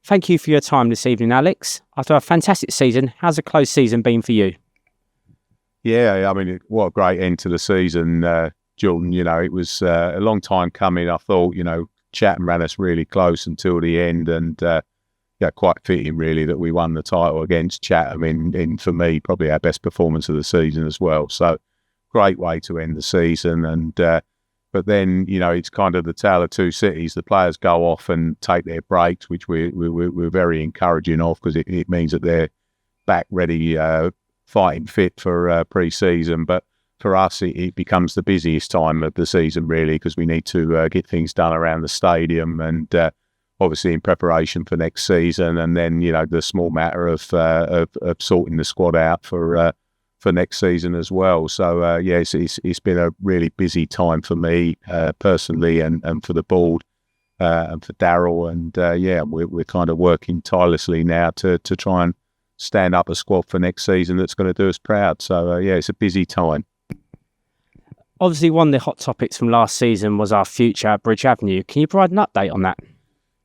Thank you for your time this evening, Alex. After a fantastic season, how's a close season been for you? Yeah, I mean, what a great end to the season, Jordan. It was a long time coming. I thought, Chatham ran us really close until the end, and quite fitting really that we won the title against Chatham in for me, probably our best performance of the season as well. So great way to end the season. And but then, it's kind of the tale of two cities. The players go off and take their breaks, which we're very encouraging of, because it means that they're back ready, fighting fit for pre-season. But for us, it becomes the busiest time of the season, really, because we need to get things done around the stadium and obviously in preparation for next season. And then, the small matter of sorting the squad out for next season as well. So, it's been a really busy time for me personally and for the board and for Daryl. And, we're kind of working tirelessly now to try and stand up a squad for next season that's going to do us proud. So, it's a busy time. Obviously, one of the hot topics from last season was our future at Bridge Avenue. Can you provide an update on that?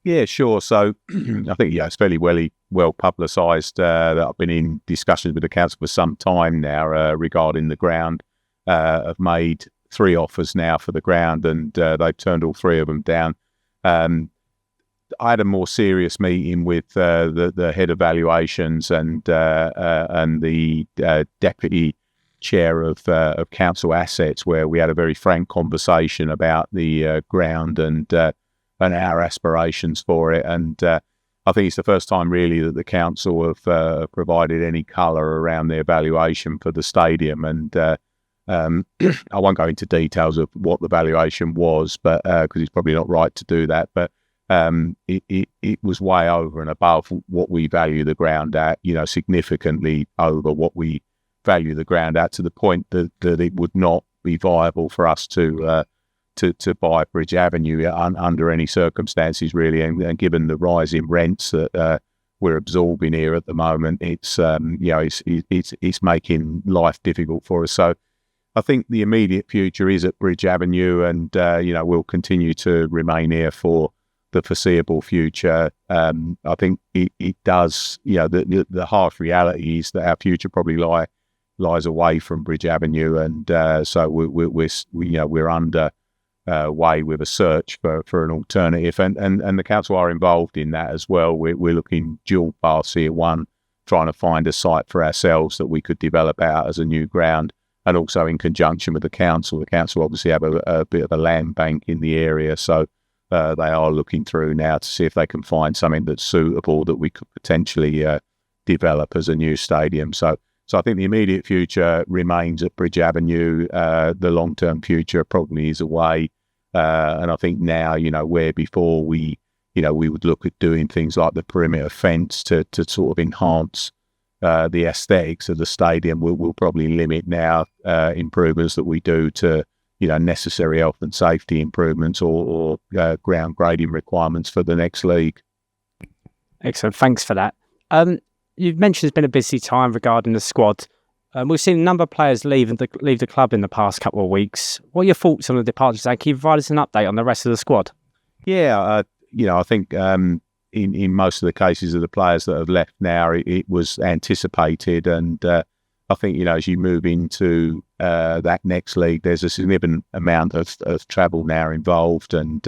Yeah, sure. So I think, it's fairly well publicised that I've been in discussions with the council for some time now regarding the ground. I've made 3 offers now for the ground, and they've turned all 3 of them down. I had a more serious meeting with the head of valuations and the deputy chair of council assets, where we had a very frank conversation about the ground and our aspirations for it. And I think it's the first time really that the council have provided any colour around their valuation for the stadium. And I won't go into details of what the valuation was, but because it's probably not right to do that. But it was way over and above what we value the ground at, significantly over what we value the ground at, to the point that it would not be viable for us to buy Bridge Avenue under any circumstances, really. And given the rise in rents that we're absorbing here at the moment, it's making life difficult for us. So I think the immediate future is at Bridge Avenue, and we'll continue to remain here for the foreseeable future. I think it does. The harsh reality is that our future probably lies away from Bridge Avenue, and so we're under way with a search for an alternative, and the council are involved in that as well. We're looking dual paths here: one, trying to find a site for ourselves that we could develop out as a new ground, and also in conjunction with the council. The council obviously have a bit of a land bank in the area, so they are looking through now to see if they can find something that's suitable that we could potentially develop as a new stadium. So I think the immediate future remains at Bridge Avenue. The long-term future probably is away. And I think now, where before we would look at doing things like the perimeter fence to sort of enhance the aesthetics of the stadium, we'll probably limit now improvements that we do to, necessary health and safety improvements or ground grading requirements for the next league. Excellent. Thanks for that. You've mentioned it's been a busy time regarding the squad. We've seen a number of players leave the club in the past couple of weeks. What are your thoughts on the departures? And can you provide us an update on the rest of the squad? Yeah, I think in most of the cases of the players that have left now, it was anticipated. And I think, as you move into that next league, there's a significant amount of travel now involved, and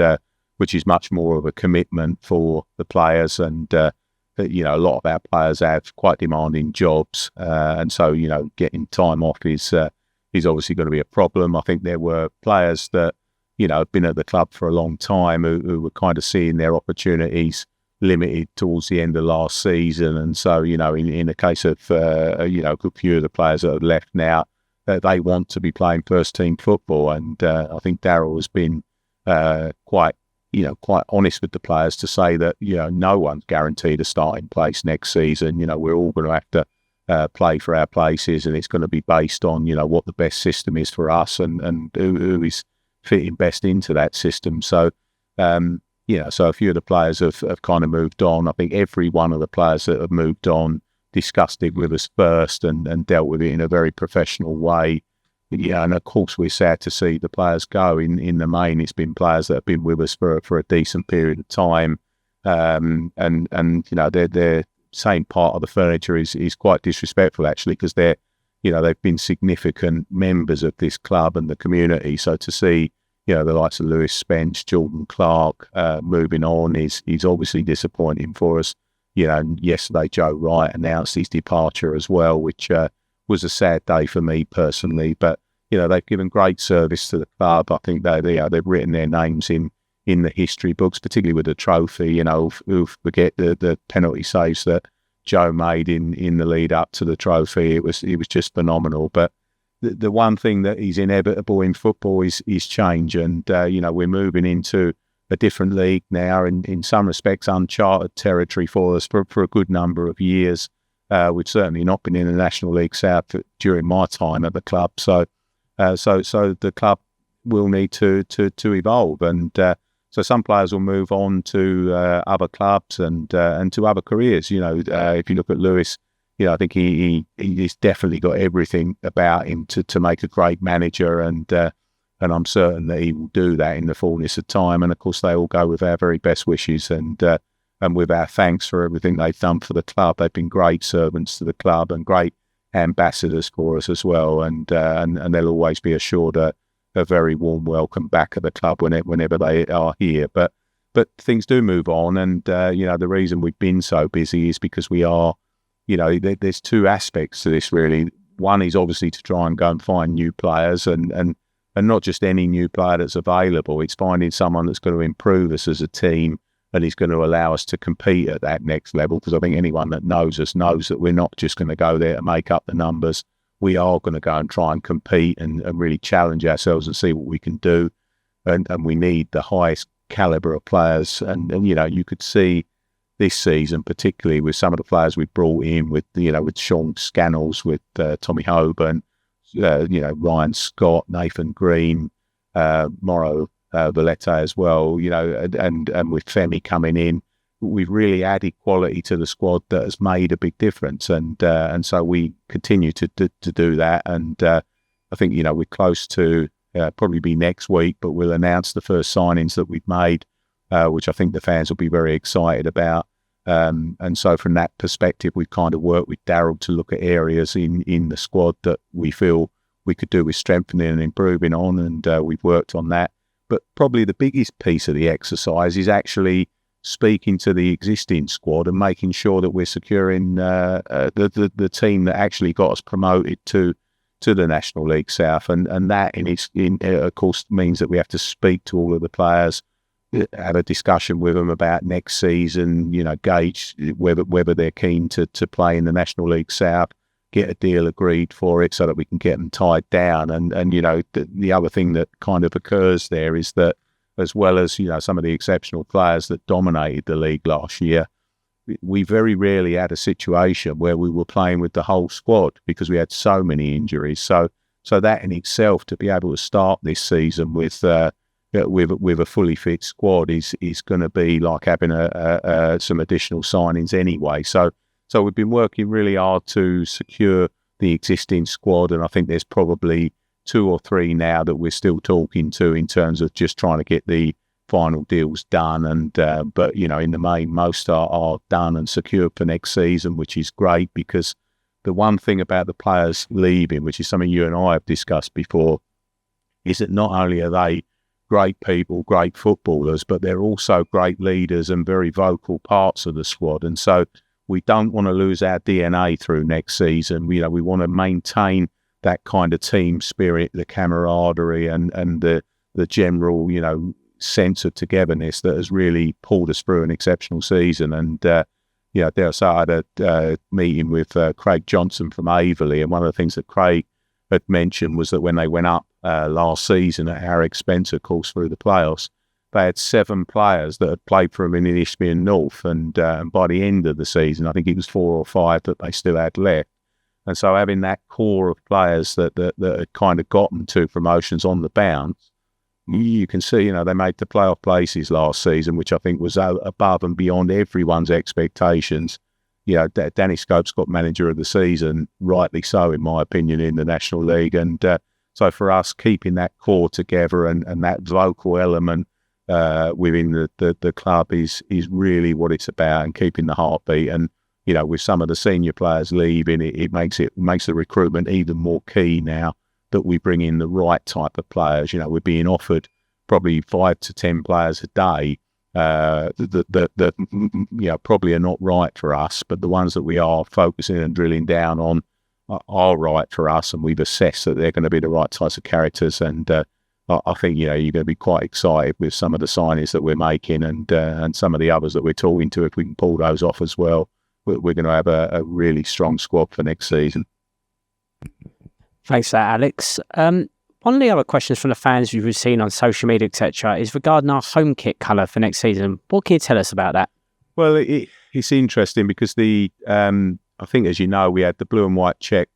which is much more of a commitment for the players. And a lot of our players have quite demanding jobs, and so getting time off is obviously going to be a problem. I think there were players that have been at the club for a long time who were kind of seeing their opportunities limited towards the end of last season, and so in the case of a good few of the players that have left now, they want to be playing first team football, and I think Daryl has been quite honest with the players to say that, no one's guaranteed a starting place next season. We're all going to have to play for our places, and it's going to be based on, what the best system is for us and who is fitting best into that system. So, so a few of the players have kind of moved on. I think every one of the players that have moved on discussed it with us first and dealt with it in a very professional way. And of course, we're sad to see the players go. In the main, it's been players that have been with us for a decent period of time, and they're saying part of the furniture is quite disrespectful actually, because they've been significant members of this club and the community. So to see the likes of Lewis Spence, Jordan Clark moving on is obviously disappointing for us. Yesterday Joe Wright announced his departure as well, which was a sad day for me personally. But they've given great service to the club. I think they've written their names in the history books, particularly with the trophy. Who forget the penalty saves that Joe made in the lead up to the trophy. It was just phenomenal. But the one thing that is inevitable in football is change, and we're moving into a different league now, in some respects uncharted territory for us for a good number of years. We've certainly not been in the National League South during my time at the club, so the club will need to evolve, and so some players will move on to other clubs and to other careers. If you look at Lewis, I think he's definitely got everything about him to make a great manager, and I'm certain that he will do that in the fullness of time. And of course, they all go with our very best wishes and with our thanks for everything they've done for the club. They've been great servants to the club and great ambassadors for us as well, and they'll always be assured a very warm welcome back at the club whenever they are here. But things do move on, and the reason we've been so busy is because we are. There's two aspects to this really. One is obviously to try and go and find new players, and not just any new player that's available. It's finding someone that's going to improve us as a team and is going to allow us to compete at that next level. Because I think anyone that knows us knows that we're not just going to go there to make up the numbers. We are going to go and try and compete and really challenge ourselves and see what we can do. And we need the highest calibre of players. And you could see this season, particularly with some of the players we've brought in, with Sean Scannells, with Tommy Hoban, Ryan Scott, Nathan Green, Mauro Valletta as well, and with Femi coming in, we've really added quality to the squad that has made a big difference, and so we continue to do that. And I think we're close to probably be next week, but we'll announce the first signings that we've made, which I think the fans will be very excited about. And so from that perspective, we've kind of worked with Daryl to look at areas in the squad that we feel we could do with strengthening and improving on, and we've worked on that. But probably the biggest piece of the exercise is actually speaking to the existing squad and making sure that we're securing the team that actually got us promoted to the National League South, and that of course means that we have to speak to all of the players, have a discussion with them about next season, gauge whether they're keen to play in the National League South, get a deal agreed for it so that we can get them tied down. And the other thing that kind of occurs there is that, as well as some of the exceptional players that dominated the league last year, we very rarely had a situation where we were playing with the whole squad because we had so many injuries. So that in itself, to be able to start this season with a fully fit squad is going to be like having some additional signings anyway. So we've been working really hard to secure the existing squad, and I think there's probably 2 or 3 now that we're still talking to in terms of just trying to get the final deals done. And but in the main, most are done and secured for next season, which is great, because the one thing about the players leaving, which is something you and I have discussed before, is that not only are they great people, great footballers, but they're also great leaders and very vocal parts of the squad. And so we don't want to lose our DNA through next season. We want to maintain that kind of team spirit, the camaraderie, and the general, sense of togetherness that has really pulled us through an exceptional season. And I had a meeting with Craig Johnson from Averley, and one of the things that Craig had mentioned was that when they went up last season at our expense, of course, through the playoffs, they had 7 players that had played for them in Isthmian North, and by the end of the season, I think it was 4 or 5 that they still had left. And so having that core of players that had kind of gotten 2 promotions on the bounce, you can see, they made the playoff places last season, which I think was above and beyond everyone's expectations. Danny Scopes got manager of the season, rightly so, in my opinion, in the National League. And so for us, keeping that core together and that vocal element within the club is really what it's about, and keeping the heartbeat. And with some of the senior players leaving, it makes the recruitment even more key now that we bring in the right type of players. We're being offered probably 5 to 10 players a day that probably are not right for us, but the ones that we are focusing and drilling down on are right for us, and we've assessed that they're going to be the right types of characters. And I think you're going to be quite excited with some of the signings that we're making, and some of the others that we're talking to. If we can pull those off as well, we're going to have a really strong squad for next season. Thanks for that, Alex. One of the other questions from the fans we've seen on social media, etc., is regarding our home kit colour for next season. What can you tell us about that? Well, it's interesting because I think, as you know, we had the blue and white check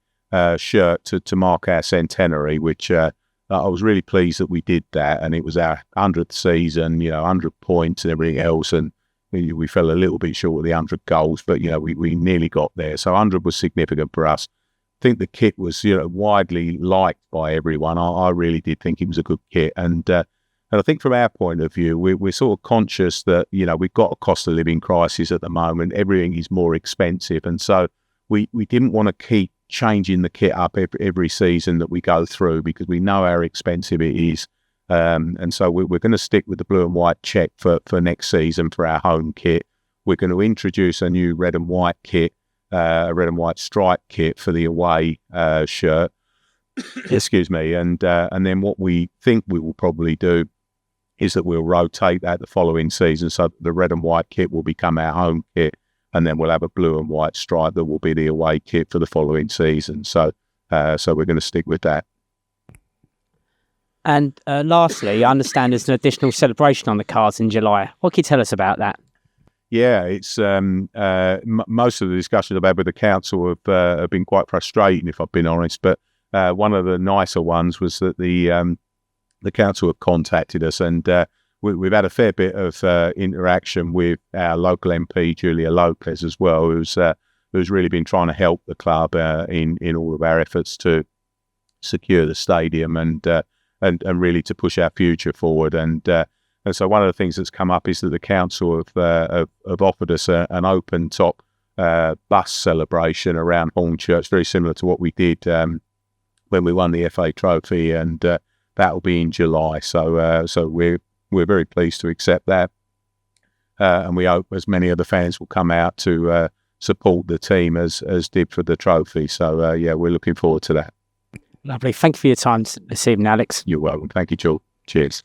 shirt to mark our centenary, which I was really pleased that we did that, and it was our 100th season, 100 points and everything else, and we fell a little bit short of the 100 goals, but we nearly got there. So 100 was significant for us. I think the kit was widely liked by everyone. I really did think it was a good kit, and I think from our point of view, we're sort of conscious that we've got a cost of living crisis at the moment. Everything is more expensive, and so we didn't want to keep changing the kit up every season that we go through, because we know how expensive it is. And so we're going to stick with the blue and white check for next season for our home kit. We're going to introduce a new red and white kit, a red and white stripe kit for the away shirt. Excuse me. And then what we think we will probably do is that we'll rotate that the following season, so the red and white kit will become our home kit, and then we'll have a blue and white stripe that will be the away kit for the following season. So we're going to stick with that. And lastly, I understand there's an additional celebration on the cards in July. What can you tell us about that? Yeah, it's most of the discussions I've had with the council have been quite frustrating, if I've been honest. But one of the nicer ones was that the council have contacted us, and we've had a fair bit of interaction with our local MP, Julia Lopez, as well, who's really been trying to help the club in all of our efforts to secure the stadium and really to push our future forward. And so one of the things that's come up is that the council have offered us an open top bus celebration around Hornchurch, very similar to what we did when we won the FA Trophy, and that will be in July. So we're very pleased to accept that, and we hope as many of the fans will come out to support the team as did for the trophy. So we're looking forward to that. Lovely. Thank you for your time this evening, Alex. You're welcome. Thank you, Joel. Cheers.